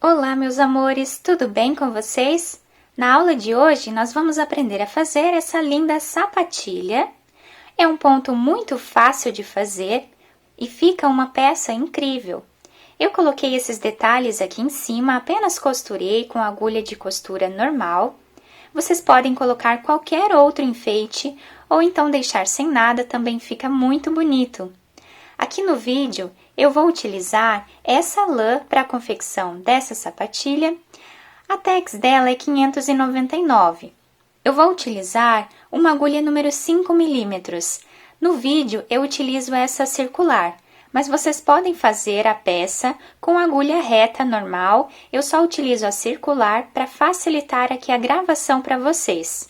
Olá, meus amores, tudo bem com vocês? Na aula de hoje, nós vamos aprender a fazer essa linda sapatilha. É um ponto muito fácil de fazer e fica uma peça incrível. Eu coloquei esses detalhes aqui em cima, apenas costurei com agulha de costura normal. Vocês podem colocar qualquer outro enfeite ou então deixar sem nada, também fica muito bonito. Aqui no vídeo, eu vou utilizar essa lã para a confecção dessa sapatilha. A tex dela é 599. Eu vou utilizar uma agulha número 5 milímetros. No vídeo, eu utilizo essa circular, mas vocês podem fazer a peça com agulha reta normal. Eu só utilizo a circular para facilitar aqui a gravação para vocês.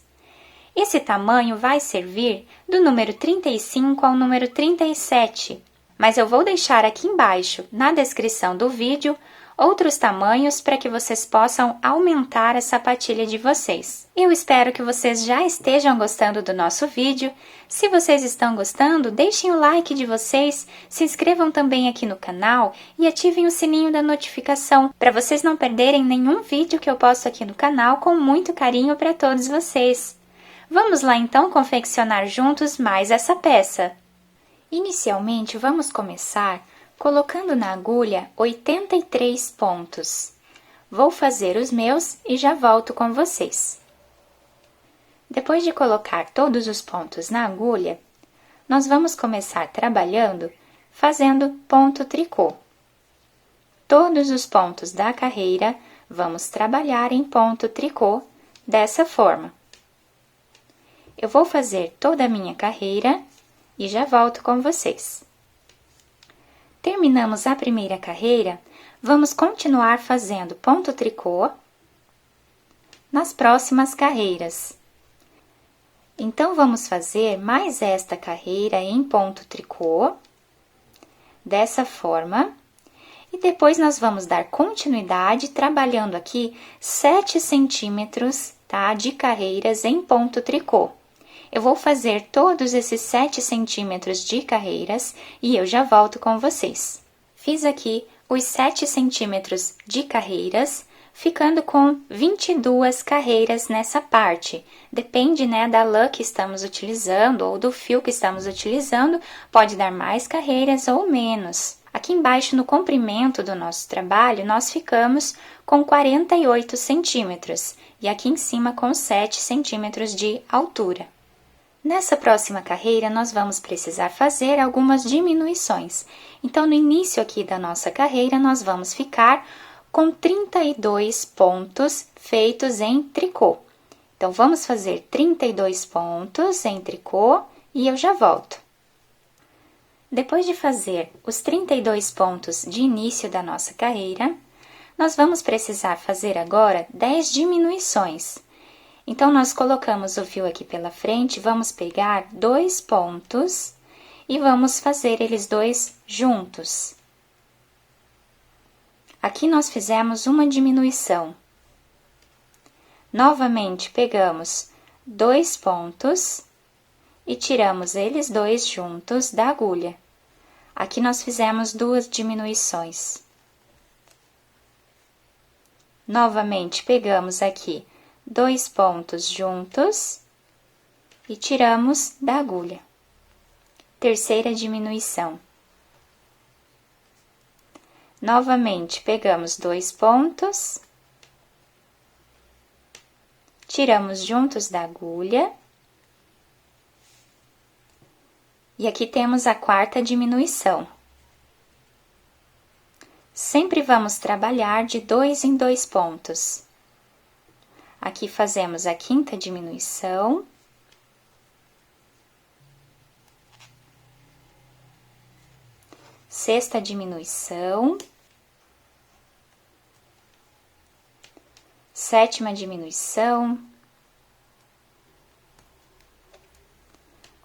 Esse tamanho vai servir do número 35 ao número 37. Mas eu vou deixar aqui embaixo, na descrição do vídeo, outros tamanhos para que vocês possam aumentar a sapatilha de vocês. Eu espero que vocês já estejam gostando do nosso vídeo. Se vocês estão gostando, deixem o like de vocês, se inscrevam também aqui no canal e ativem o sininho da notificação para vocês não perderem nenhum vídeo que eu posto aqui no canal com muito carinho para todos vocês. Vamos lá então confeccionar juntos mais essa peça. Inicialmente, vamos começar colocando na agulha 83 pontos. Vou fazer os meus e já volto com vocês. Depois de colocar todos os pontos na agulha, nós vamos começar trabalhando fazendo ponto tricô. Todos os pontos da carreira vamos trabalhar em ponto tricô dessa forma. Eu vou fazer toda a minha carreira e já volto com vocês. Terminamos a primeira carreira, vamos continuar fazendo ponto tricô nas próximas carreiras. Então, vamos fazer mais esta carreira em ponto tricô, dessa forma, e depois nós vamos dar continuidade trabalhando aqui 7 centímetros, tá, de carreiras em ponto tricô. Eu vou fazer todos esses 7 centímetros de carreiras e eu já volto com vocês. Fiz aqui os 7 centímetros de carreiras, ficando com 22 carreiras nessa parte. Depende, né, da lã que estamos utilizando ou do fio que estamos utilizando, pode dar mais carreiras ou menos. Aqui embaixo, no comprimento do nosso trabalho, nós ficamos com 48 centímetros e aqui em cima com 7 centímetros de altura. Nessa próxima carreira, nós vamos precisar fazer algumas diminuições. Então, no início aqui da nossa carreira, nós vamos ficar com 32 pontos feitos em tricô. Então, vamos fazer 32 pontos em tricô e eu já volto. Depois de fazer os 32 pontos de início da nossa carreira, nós vamos precisar fazer agora 10 diminuições. Então, nós colocamos o fio aqui pela frente, vamos pegar 2 pontos e vamos fazer eles dois juntos. Aqui nós fizemos uma diminuição. Novamente, pegamos 2 pontos e tiramos eles dois juntos da agulha. Aqui nós fizemos 2 diminuições. Novamente, pegamos aqui 2 pontos juntos e tiramos da agulha. Terceira diminuição. Novamente, pegamos 2 pontos, tiramos juntos da agulha. E aqui temos a quarta diminuição. Sempre vamos trabalhar de 2 em 2 pontos. Aqui fazemos a quinta diminuição. Sexta diminuição. Sétima diminuição.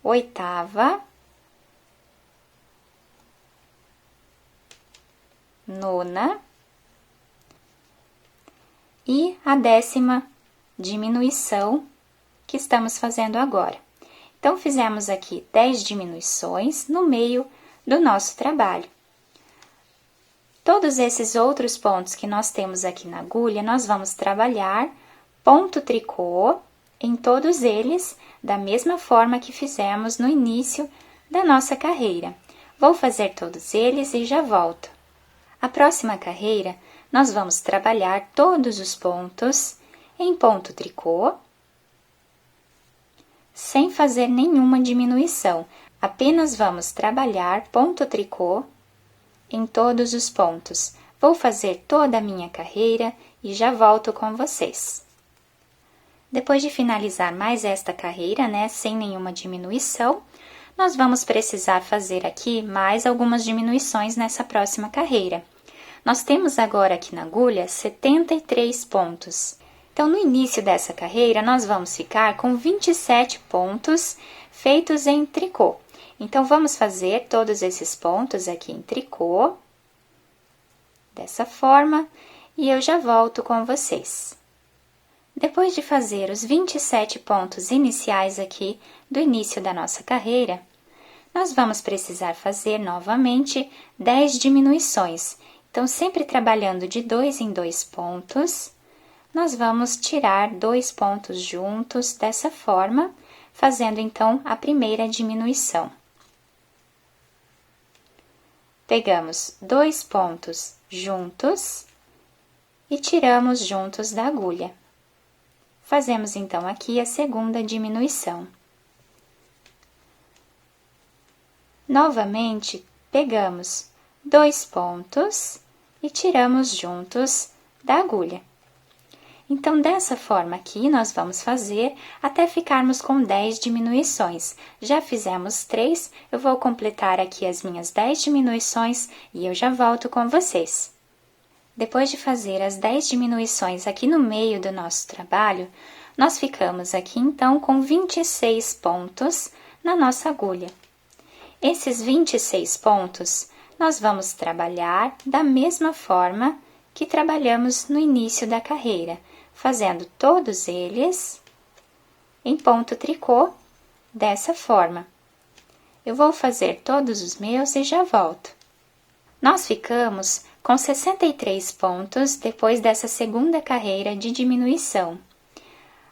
Oitava. Nona. E a 10ª diminuição que estamos fazendo agora. Então, fizemos aqui 10 diminuições no meio do nosso trabalho. Todos esses outros pontos que nós temos aqui na agulha, nós vamos trabalhar ponto tricô em todos eles, da mesma forma que fizemos no início da nossa carreira. Vou fazer todos eles e já volto. A próxima carreira, nós vamos trabalhar todos os pontos em ponto tricô, sem fazer nenhuma diminuição. Apenas vamos trabalhar ponto tricô em todos os pontos. Vou fazer toda a minha carreira e já volto com vocês. Depois de finalizar mais esta carreira, né, sem nenhuma diminuição, nós vamos precisar fazer aqui mais algumas diminuições nessa próxima carreira. Nós temos agora aqui na agulha 73 pontos. Então, no início dessa carreira, nós vamos ficar com 27 pontos feitos em tricô. Então, vamos fazer todos esses pontos aqui em tricô, dessa forma, e eu já volto com vocês. Depois de fazer os 27 pontos iniciais aqui do início da nossa carreira, nós vamos precisar fazer novamente 10 diminuições. Então, sempre trabalhando de 2 em 2 pontos, nós vamos tirar 2 pontos juntos dessa forma, fazendo então a primeira diminuição. Pegamos 2 pontos juntos e tiramos juntos da agulha. Fazemos então aqui a segunda diminuição. Novamente, pegamos 2 pontos e tiramos juntos da agulha. Então, dessa forma aqui, nós vamos fazer até ficarmos com 10 diminuições. Já fizemos 3, eu vou completar aqui as minhas 10 diminuições e eu já volto com vocês. Depois de fazer as 10 diminuições aqui no meio do nosso trabalho, nós ficamos aqui então com 26 pontos na nossa agulha. Esses 26 pontos, nós vamos trabalhar da mesma forma que trabalhamos no início da carreira, fazendo todos eles em ponto tricô, dessa forma. Eu vou fazer todos os meus e já volto. Nós ficamos com 63 pontos depois dessa segunda carreira de diminuição.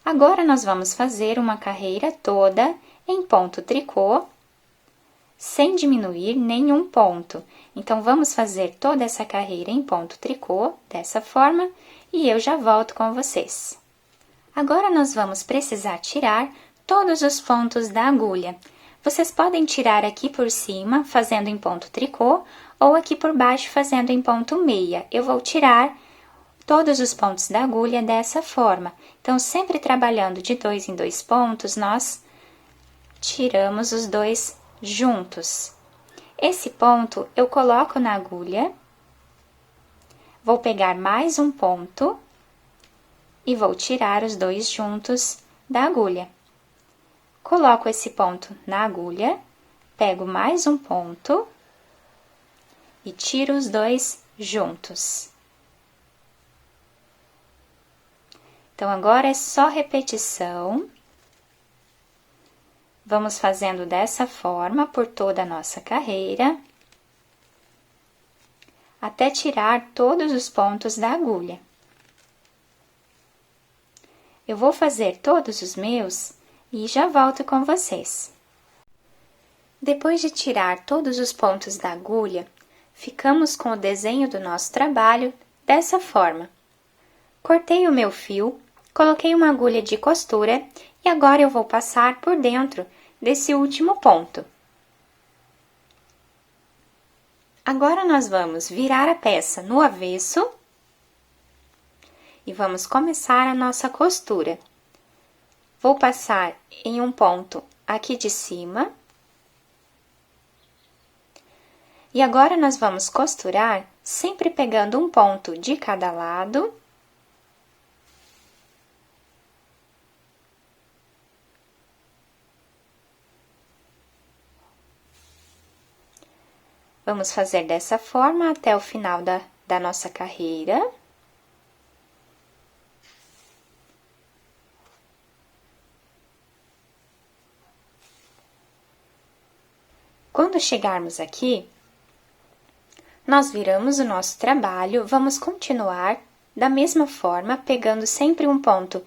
Agora, nós vamos fazer uma carreira toda em ponto tricô, sem diminuir nenhum ponto. Então, vamos fazer toda essa carreira em ponto tricô, dessa forma, e eu já volto com vocês. Agora, nós vamos precisar tirar todos os pontos da agulha. Vocês podem tirar aqui por cima, fazendo em ponto tricô, ou aqui por baixo, fazendo em ponto meia. Eu vou tirar todos os pontos da agulha dessa forma. Então, sempre trabalhando de 2 em 2 pontos, nós tiramos os 2 juntos. Esse ponto eu coloco na agulha, vou pegar mais um ponto e vou tirar os 2 juntos da agulha. Coloco esse ponto na agulha, pego mais um ponto e tiro os 2 juntos. Então, agora é só repetição. Vamos fazendo dessa forma por toda a nossa carreira, até tirar todos os pontos da agulha. Eu vou fazer todos os meus e já volto com vocês. Depois de tirar todos os pontos da agulha, ficamos com o desenho do nosso trabalho dessa forma. Cortei o meu fio, coloquei uma agulha de costura e agora eu vou passar por dentro desse último ponto. Agora, nós vamos virar a peça no avesso e vamos começar a nossa costura. Vou passar em um ponto aqui de cima. E agora, nós vamos costurar sempre pegando um ponto de cada lado. Vamos fazer dessa forma até o final da nossa carreira. Quando chegarmos aqui, Nós viramos o nosso trabalho, vamos continuar da mesma forma, pegando sempre um ponto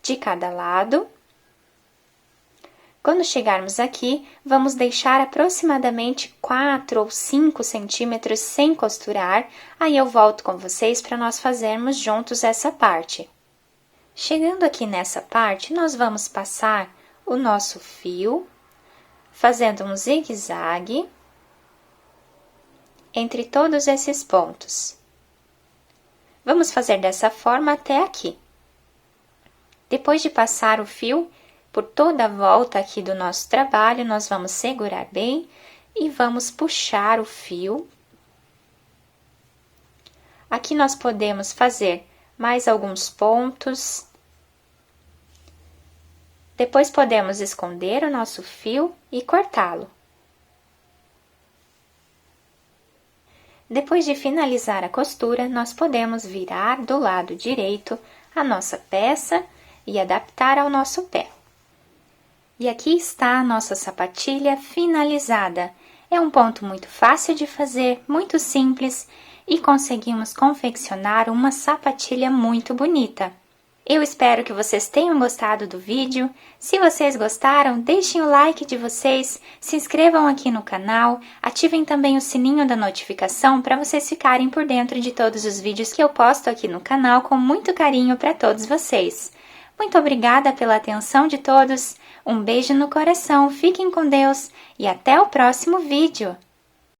de cada lado. Quando chegarmos aqui, vamos deixar aproximadamente 4 ou 5 centímetros sem costurar, aí eu volto com vocês para nós fazermos juntos essa parte. Chegando aqui nessa parte, nós vamos passar o nosso fio, fazendo um zigue-zague entre todos esses pontos. Vamos fazer dessa forma até aqui. Depois de passar o fio por toda a volta aqui do nosso trabalho, nós vamos segurar bem e vamos puxar o fio. Aqui nós podemos fazer mais alguns pontos. Depois podemos esconder o nosso fio e cortá-lo. Depois de finalizar a costura, nós podemos virar do lado direito a nossa peça e adaptar ao nosso pé. E aqui está a nossa sapatilha finalizada. É um ponto muito fácil de fazer, muito simples, e conseguimos confeccionar uma sapatilha muito bonita. Eu espero que vocês tenham gostado do vídeo. Se vocês gostaram, deixem o like de vocês, se inscrevam aqui no canal, ativem também o sininho da notificação para vocês ficarem por dentro de todos os vídeos que eu posto aqui no canal com muito carinho para todos vocês. Muito obrigada pela atenção de todos, um beijo no coração, fiquem com Deus e até o próximo vídeo!